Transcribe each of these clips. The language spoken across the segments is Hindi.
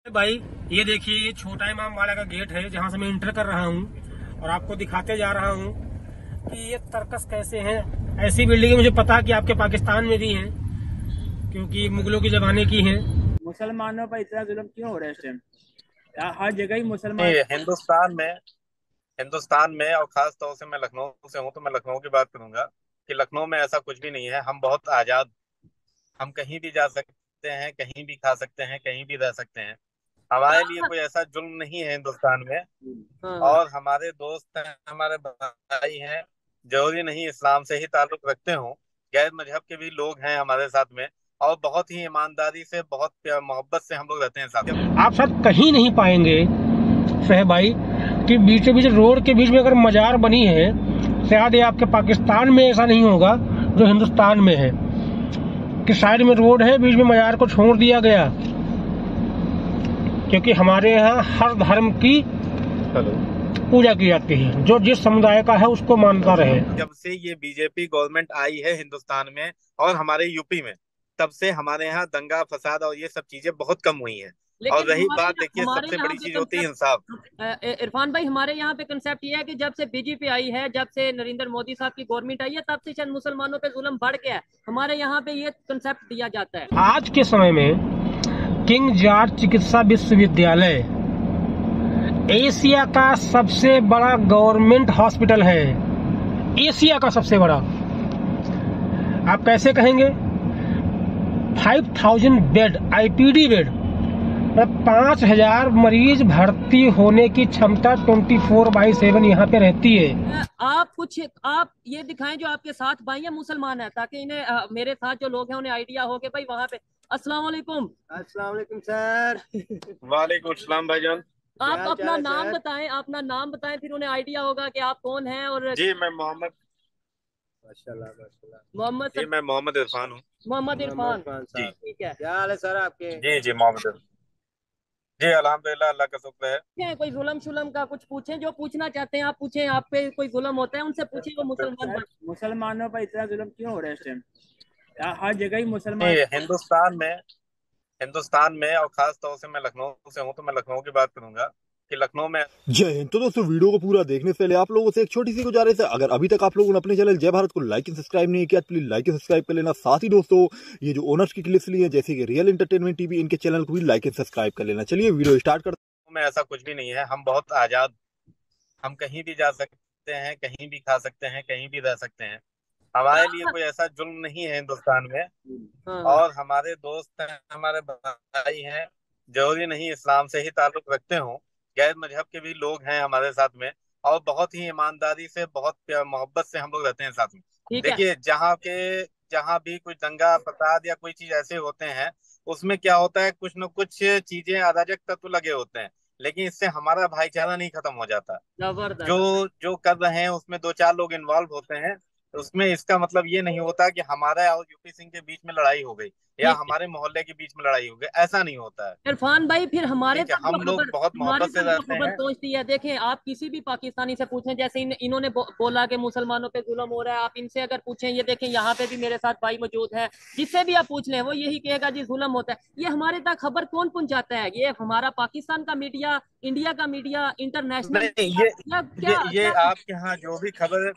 भाई ये देखिए, ये छोटा इमाम वाला का गेट है जहाँ से मैं इंटर कर रहा हूँ और आपको दिखाते जा रहा हूँ कि ये तर्कस कैसे हैं। ऐसी बिल्डिंगें मुझे पता है कि आपके पाकिस्तान में भी हैं, क्योंकि मुगलों के जमाने की हैं। मुसलमानों पर इतना जुल्म क्यों हो रहा है इस टाइम? हर जगह ही मुसलमान। नहीं, हिंदुस्तान में और खास तौर से मैं लखनऊ से हूँ, तो मैं लखनऊ की बात करूंगा कि लखनऊ में ऐसा कुछ भी नहीं है। हम बहुत आजाद, हम कहीं भी जा सकते हैं, कहीं भी खा सकते हैं, कहीं भी रह सकते हैं। हमारे लिए कोई ऐसा जुल्म नहीं है हिंदुस्तान में। हाँ हाँ। और हमारे दोस्त हैं, हमारे भाई हैं, जरूरी नहीं इस्लाम से ही ताल्लुक रखते हों, गैर मजहब के भी लोग हैं हमारे साथ में। और बहुत ही ईमानदारी से, बहुत प्यार मोहब्बत से हम लोग रहते हैं साथ में। आप सब कहीं नहीं पाएंगे शहर भाई कि बीचों बीच रोड के बीच में अगर मजार बनी है, शायद ये आपके पाकिस्तान में ऐसा नहीं होगा जो हिंदुस्तान में है, कि साइड में रोड है, बीच में मजार को छोड़ दिया गया। क्योंकि हमारे यहाँ हर धर्म की पूजा की जाती है, जो जिस समुदाय का है उसको मानता रहे। जब से ये बीजेपी गवर्नमेंट आई है हिंदुस्तान में और हमारे यूपी में, तब से हमारे यहाँ दंगा फसाद और ये सब चीजें बहुत कम हुई हैं। और लेकिन रही बात, देखिए, हमारे सबसे यहाँ बड़ी पे चीज होती है इंसाफ। कंसेप्ट, इरफान भाई, हमारे यहाँ पे कंसेप्ट ये है कि जब से बीजेपी आई है, जब से नरेंद्र मोदी साहब की गवर्नमेंट आई है, तब से शायद मुसलमानों पे जुल्म बढ़ गया है। हमारे यहाँ पे ये कंसेप्ट दिया जाता है। आज के समय में किंग जॉर्ज चिकित्सा विश्वविद्यालय एशिया का सबसे बड़ा गवर्नमेंट हॉस्पिटल है, एशिया का सबसे बड़ा। आप कैसे कहेंगे? 5000 बेड, आईपीडी बेड, 5000 मरीज भर्ती होने की क्षमता 24/7 यहाँ पे रहती है। आप ये दिखाएं जो आपके साथ भाई हैं मुसलमान है, ताकि इन्हें मेरे साथ जो लोग हैं उन्हें आइडिया हो कि भाई वहाँ पे। अस्सलाम वालेकुम। अस्सलाम वालेकुम सर। वालेकुम सलाम भाईजान। आप क्या अपना हाल है नाम सर? बताएं, अपना नाम बताएं, फिर उन्हें आइडिया होगा कि आप कौन हैं। और जी मैं मोहम्मद माशाल्लाह माशाल्लाह। मोहम्मद जी मैं मोहम्मद इरफान हूँ। मोहम्मद मोहम्मद इरफान। खान जी साहब, ठीक है। क्या हाल है सर आपके? जी जी मोहम्मद इरफान। जी अल्हम्दुलिल्लाह, अल्लाह का शुक्र है। कोई जुल्म शुलम का कुछ पूछें, जो पूछना चाहते हैं आप पूछें। आप पे कोई जुल्म होता है उनसे पूछें, वो मुसलमान सर, मुसलमानों पर इतना जुल्म क्यों हो रहा है इस टाइम? हर जगह ही मुसलमान। नहीं, हिंदुस्तान में और खास तौर से मैं लखनऊ से हूँ, तो मैं लखनऊ की बात करूंगा कि लखनऊ में। जय हिंद। तो दोस्तों, वीडियो को पूरा देखने से पहले आप लोगों से एक छोटी सी गुजारिश है, अगर अभी तक आप लोगों ने अपने चैनल जय भारत को लाइक एंड सब्सक्राइब नहीं किया, प्लीज लाइक एंड सब्सक्राइब कर लेना। साथ ही दोस्तों, ये जो ओनर्स की क्लिप्स ली है, जैसे कि रियल एंटरटेनमेंट टीवी, इनके चैनल को भी लाइक एंड सब्सक्राइब कर लेना। चलिए वीडियो स्टार्ट करते में ऐसा कुछ भी नहीं है। हम बहुत आजाद, हम कहीं भी जा सकते हैं, कहीं भी खा सकते हैं, कहीं भी रह सकते हैं। हमारे लिए कोई ऐसा जुल्म नहीं है हिंदुस्तान में। हाँ हाँ। और हमारे दोस्त हैं, हमारे भाई हैं, जरूरी नहीं इस्लाम से ही ताल्लुक रखते हों, गैर मजहब के भी लोग हैं हमारे साथ में। और बहुत ही ईमानदारी से, बहुत प्यार मोहब्बत से हम लोग रहते हैं साथ में। ठीक है। देखिए, जहाँ भी कुछ दंगा फसाद या कोई चीज ऐसे होते हैं, उसमें क्या होता है, कुछ न कुछ चीजें अराजक तत्व लगे होते हैं, लेकिन इससे हमारा भाईचारा नहीं खत्म हो जाता। जो जबरदस्त। जो कर रहे हैं उसमें दो चार लोग इन्वॉल्व होते हैं, उसमें इसका मतलब ये नहीं होता कि हमारा और यूपी सिंह के बीच में लड़ाई हो गई या ठीक है हमारे मोहल्ले के बीच में लड़ाई हो गई, ऐसा नहीं होता है। इरफान भाई, फिर ठीक है, हम लोग बहुत हमारे मोहब्बत से तक जो रहते खबर हैं। पहुंचती है, देखें, आप किसी भी पाकिस्तानी से पूछें, जैसे इन्होंने बोला कि मुसलमानों पे जुल्म हो रहा है, आप इनसे अगर पूछें, ये देखें यहाँ पे भी मेरे साथ भाई मौजूद है, जिससे भी आप पूछ लें वो यही कहेगा जी जुल्म होता है। ये हमारे तक खबर कौन पहुंचाता है? ये हमारा पाकिस्तान का मीडिया, इंडिया का मीडिया, इंटरनेशनल नहीं, मीडिया, या क्या ये क्या? आपके यहाँ जो भी खबर।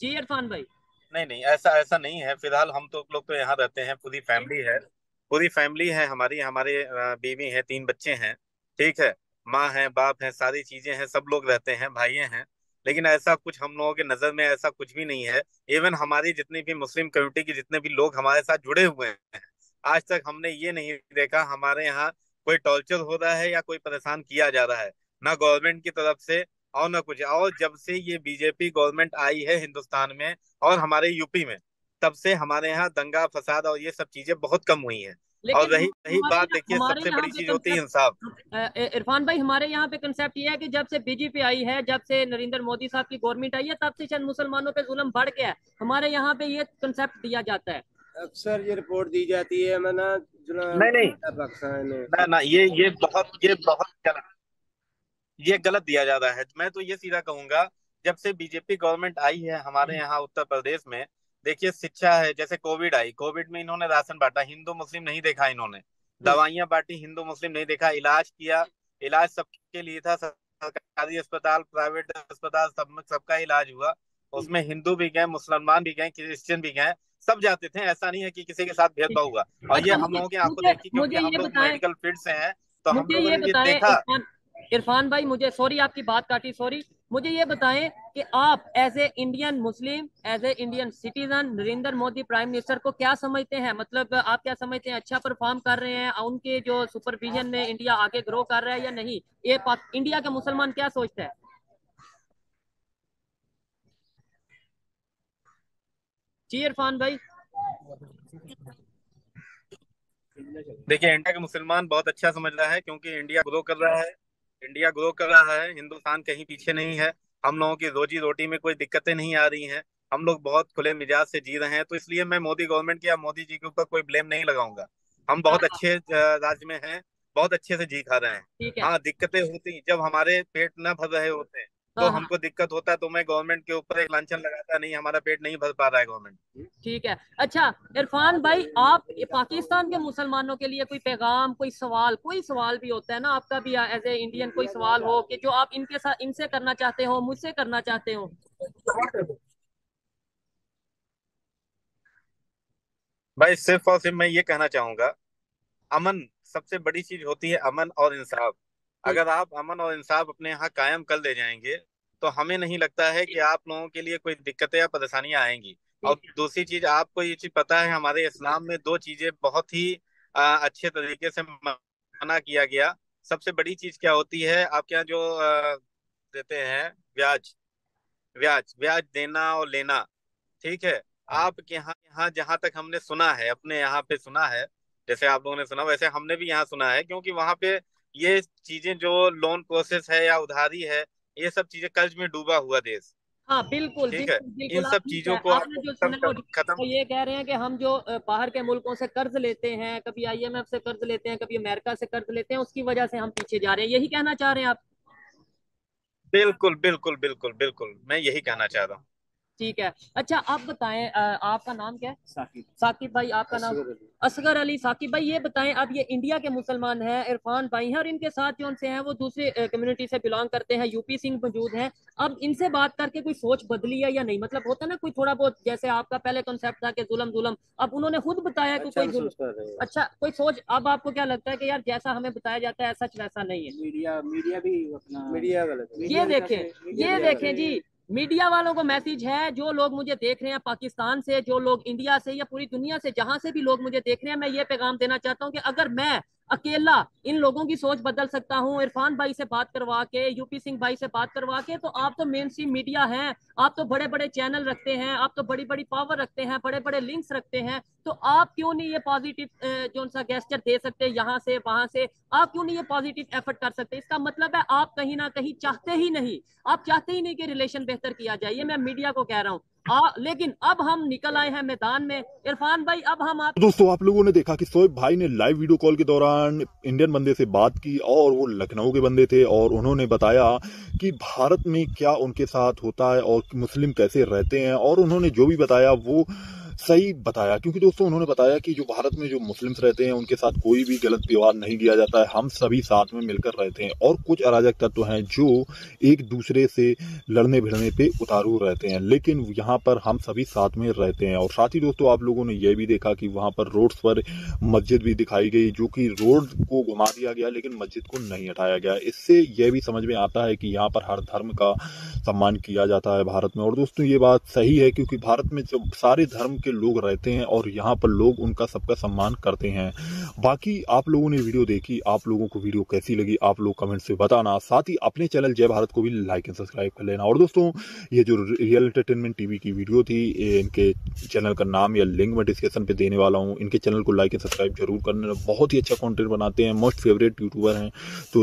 जी इरफान भाई। नहीं नहीं, ऐसा ऐसा नहीं है। फिलहाल हम तो लोग तो यहाँ रहते हैं, पूरी फैमिली है। पूरी फैमिली है हमारी, हमारे बीवी है, तीन बच्चे हैं। ठीक है, माँ है, बाप है, सारी चीजें हैं, सब लोग रहते हैं, भाइये हैं। लेकिन ऐसा कुछ हम लोगों के नजर में ऐसा कुछ भी नहीं है। इवन हमारी जितनी भी मुस्लिम कम्युनिटी के जितने भी लोग हमारे साथ जुड़े हुए हैं, आज तक हमने ये नहीं देखा हमारे यहाँ कोई टॉर्चर हो रहा है या कोई परेशान किया जा रहा है, ना गवर्नमेंट की तरफ से और ना कुछ। और जब से ये बीजेपी गवर्नमेंट आई है हिंदुस्तान में और हमारे यूपी में, तब से हमारे यहाँ दंगा फसाद और ये सब चीजें बहुत कम हुई हैं। और लेकिन रही रही बात, देखिए, हमारे सबसे यहाँ बड़ी पे चीज होती है इंसाफ। कंसेप्ट, इरफान भाई, हमारे यहाँ पे कंसेप्ट ये है कि जब से बीजेपी आई है, जब से नरेंद्र मोदी साहब की गवर्नमेंट आई है, तब से शायद मुसलमानों पे जुल्म बढ़ गया है। हमारे यहाँ पे ये कंसेप्ट दिया जाता है। अक्सर ये रिपोर्ट दी जाती है मना जुल्म नहीं नहीं, पाकिस्तान में। ना ना, ये बहुत गलत, ये गलत दिया जा रहा है। मैं तो ये सीधा कहूंगा, जब से बीजेपी गवर्नमेंट आई है हमारे यहाँ उत्तर प्रदेश में, देखिए शिक्षा है, जैसे कोविड आई, कोविड में इन्होंने राशन बांटा, हिंदू मुस्लिम नहीं देखा इन्होंने। दवाइयां बांटी, हिंदू मुस्लिम नहीं देखा। इलाज किया, इलाज सबके लिए था, सरकारी अस्पताल, प्राइवेट अस्पताल, सब में सबका इलाज हुआ। उसमें हिंदू भी गए, मुसलमान भी गए, क्रिश्चियन भी गए, सब जाते थे। ऐसा नहीं है कि किसी के साथ भेदभाव हुआ। और ये अच्छा, हम लोगों की आंखों मुझे देखी, क्योंकि मुझे हम ये लोग बताएं, मेडिकल फील्ड से हैं, तो हम मुझे लोगों ये ने ये बताएं देखा। इरफान भाई, मुझे सॉरी आपकी बात काटी, सॉरी। मुझे ये बताएं कि आप as a Indian Muslim, as a Indian citizen, Narendra Modi prime minister को क्या समझते हैं? मतलब आप क्या समझते हैं, अच्छा परफॉर्म कर रहे हैं, उनके जो सुपरविजन में इंडिया आगे ग्रो कर रहा है या नहीं? ये इंडिया के मुसलमान क्या सोचते हैं? जी इरफान भाई। देखिए इंडिया के मुसलमान बहुत अच्छा समझ रहा है, क्योंकि इंडिया ग्रो कर रहा है, इंडिया ग्रो कर रहा है, हिंदुस्तान कहीं पीछे नहीं है। हम लोगों की रोजी रोटी में कोई दिक्कतें नहीं आ रही हैं, हम लोग बहुत खुले मिजाज से जी रहे हैं। तो इसलिए मैं मोदी गवर्नमेंट की या मोदी जी के ऊपर कोई ब्लेम नहीं लगाऊंगा। हम हाँ, बहुत अच्छे राज्य में हैं, बहुत अच्छे से जी खा रहे हैं। ठीक है। हाँ, दिक्कतें होती जब हमारे पेट न भर रहे होते हैं, तो हाँ हाँ, हमको दिक्कत होता है, तो मैं गवर्नमेंट के ऊपर एक लांछन लगाता नहीं, हमारा पेट नहीं भर पा रहा है गवर्नमेंट। ठीक है। अच्छा इरफान भाई, आप ये पाकिस्तान के मुसलमानों के लिए कोई पैगाम, कोई सवाल भी होता है ना आपका भी एज ए इंडियन, कोई सवाल हो कि जो आप इनके साथ, इनसे करना चाहते हो, मुझसे करना चाहते हो? भाई सिर्फ और सिर्फ मैं ये कहना चाहूंगा, अमन सबसे बड़ी चीज होती है, अमन और इंसाफ। ठीक। अगर आप अमन और इंसाफ अपने यहाँ कायम कर ले जाएंगे, तो हमें नहीं लगता है कि आप लोगों के लिए कोई दिक्कतें या परेशानियां आएंगी। और ठीक है। दूसरी चीज, आपको ये चीज पता है, हमारे इस्लाम में दो चीजें बहुत ही अच्छे तरीके से मना किया गया। सबसे बड़ी चीज क्या होती है, आपके यहाँ जो देते हैं ब्याज, ब्याज ब्याज देना और लेना, ठीक है। आपके यहाँ यहाँ जहां तक हमने सुना है, अपने यहाँ पे सुना है, जैसे आप लोगों ने सुना वैसे हमने भी यहाँ सुना है, क्योंकि वहां पे ये चीजें जो लोन प्रोसेस है या उधारी है, ये सब चीजें कर्ज में डूबा हुआ देश, हाँ बिल्कुल ठीक है। बिल्कुल इन बिल्कुल, आप सब ठीक चीजों है। को आपने आपको जो खत्म सुना है वो ठीक है। खत्म। वो ये कह रहे हैं कि हम जो बाहर के मुल्कों से कर्ज लेते हैं, कभी आईएमएफ से कर्ज लेते हैं, कभी अमेरिका से कर्ज लेते हैं, उसकी वजह से हम पीछे जा रहे हैं, यही कहना चाह रहे हैं आप? बिल्कुल बिल्कुल बिल्कुल बिल्कुल, मैं यही कहना चाह रहा हूँ। ठीक है। अच्छा आप बताएं, आपका नाम क्या है? साकिब। साकिब भाई, आपका नाम? असगर अली। साकिब भाई ये बताएं, अब ये इंडिया के मुसलमान हैं, इरफान भाई हैं, और इनके साथ जो उनसे हैं वो दूसरे कम्युनिटी से बिलोंग करते हैं, यूपी सिंह मौजूद हैं। अब इनसे बात करके कोई सोच बदली है या नहीं? मतलब होता है ना कोई थोड़ा बहुत, जैसे आपका पहले कॉन्सेप्ट था कि जुल्म जुल्म, अब उन्होंने खुद बताया कि कोई जुल्म, अच्छा कोई सोच, अब आपको क्या लगता है कि यार जैसा हमें बताया जाता है सच वैसा नहीं है? मीडिया भी अपना मीडिया गलत है। ये देखें जी, मीडिया वालों को मैसेज है, जो लोग मुझे देख रहे हैं पाकिस्तान से, जो लोग इंडिया से या पूरी दुनिया से, जहां से भी लोग मुझे देख रहे हैं, मैं ये पैगाम देना चाहता हूं कि अगर मैं अकेला इन लोगों की सोच बदल सकता हूं, इरफान भाई से बात करवा के, यूपी सिंह भाई से बात करवा के, तो आप तो मेन स्ट्रीम मीडिया हैं, आप तो बड़े बड़े चैनल रखते हैं, आप तो बड़ी बड़ी पावर रखते हैं, बड़े बड़े लिंक्स रखते हैं, तो आप क्यों नहीं ये पॉजिटिव जो सा गेस्चर दे सकते यहाँ से वहां से? आप क्यों नहीं ये पॉजिटिव एफर्ट कर सकते? इसका मतलब है आप कहीं ना कहीं चाहते ही नहीं, आप चाहते ही नहीं कि रिलेशन बेहतर किया जाए। ये मैं मीडिया को कह रहा हूँ। लेकिन अब हम निकल आए हैं मैदान में, इरफान भाई, अब हम आप दोस्तों आप लोगों ने देखा कि शोएब भाई ने लाइव वीडियो कॉल के दौरान इंडियन बंदे से बात की, और वो लखनऊ के बंदे थे, और उन्होंने बताया कि भारत में क्या उनके साथ होता है और मुस्लिम कैसे रहते हैं, और उन्होंने जो भी बताया वो सही बताया। क्योंकि दोस्तों उन्होंने बताया कि जो भारत में जो मुस्लिम्स रहते हैं उनके साथ कोई भी गलत व्यवहार नहीं किया जाता है, हम सभी साथ में मिलकर रहते हैं, और कुछ अराजक तत्व हैं जो एक दूसरे से लड़ने भिड़ने पे उतारू रहते हैं, लेकिन यहाँ पर हम सभी साथ में रहते हैं। और साथ ही दोस्तों आप लोगों ने यह भी देखा कि वहाँ पर रोड्स पर मस्जिद भी दिखाई गई, जो कि रोड को घुमा दिया गया लेकिन मस्जिद को नहीं हटाया गया। इससे यह भी समझ में आता है कि यहाँ पर हर धर्म का सम्मान किया जाता है भारत में। और दोस्तों ये बात सही है, क्योंकि भारत में जो सारे धर्म के लोग रहते हैं और यहाँ पर लोग उनका सबका सम्मान करते हैं। बाकी आप लोगों ने वीडियो देखी, आप लोगों को वीडियो कैसी लगी आप लोग कमेंट से बताना। साथ ही अपने चैनल जय भारत को भी लाइक एंड सब्सक्राइब कर लेना। और दोस्तों ये जो रियल एंटरटेनमेंट टीवी की वीडियो थी, इनके चैनल का नाम या लिंक मैं डिस्क्रिप्शन पे देने वाला हूँ, इनके चैनल को लाइक एंड सब्सक्राइब जरूर करना। बहुत ही अच्छा कंटेंट बनाते हैं, मोस्ट फेवरेट यूट्यूबर हैं, तो